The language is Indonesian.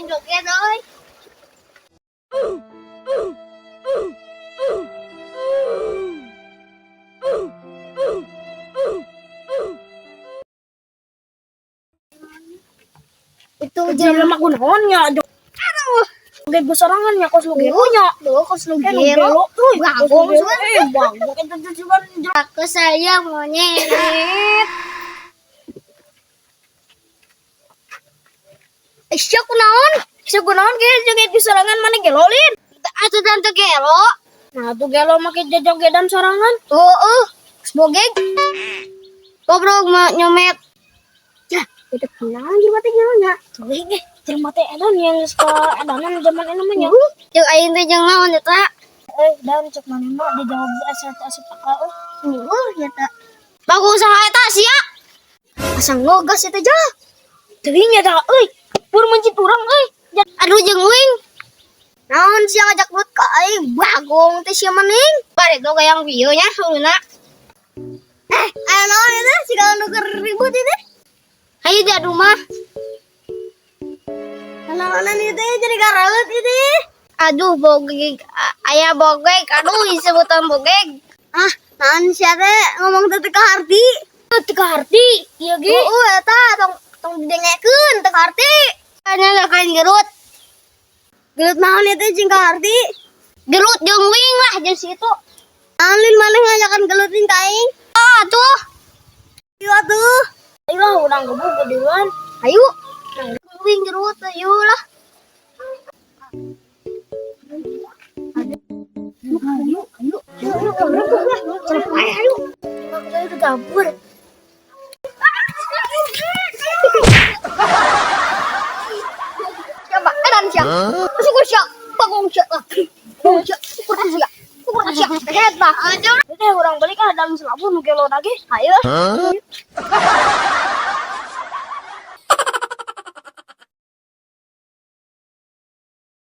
joget euy. Itu Jadi lemak gunaonnya. aduh, Joget besarangan ya kos lu gelo nya. Duh, kos lu Kan gelo. tuh. Bagong suan. Bagong itu cuman Aku sayang monyet. Siya kunaon? Siya gunaon ge joget besarangan mana gelolin. Atuh tante gelo. Nah, tuh gelo make jogedan sorangan. Sebogeg. Gobrok mah nyomet. Ya, itu kenalan jelema teh gelo nya. Tuh ge jelema teh edan yang suka edanan zaman eta mah nya. Jeung aing teh jeung naon eta? Dan cek mana mah dijawab asal pakal Ya ta. Bagus saha eta sia? asa ngogas eta jah. Teuing nya da euy. Pur mencit urang euy. Aduh jeung uing. Naon sia ngajak buat ka aing? Bagong teh sia maning. Bari tuh gayang video nya uluna. Aya naon eta? Siga nu keur ribut ini. Hayu di rumah. Anak-anak itu jadi garaut ini. Aduh bogeg, ayah bogeg, aduh disebutan bogeg. Naon sia teh ngomong teh ka Harti. Teu harti ieu ge. Eta tong didengekeun teh ka Harti. Anya kain gerut. Gerut naon itu jeung ka Harti? Gerut jeung wing lah jeung situ. Alin maneh ngajakan gelutin ka aing. Tuh. Ieu atuh. Ayo urang gebuk geudeun. Ayo. Wing gerut ayo lah. Ayo. Saya udah dapur. Siapa? Edan siya. Masuk siya. Bagong siya. Bagong siya. Kurang siya. Kurang siya. Eta. Udah urang balik ah dalam selapun gelo lagi. Ayo.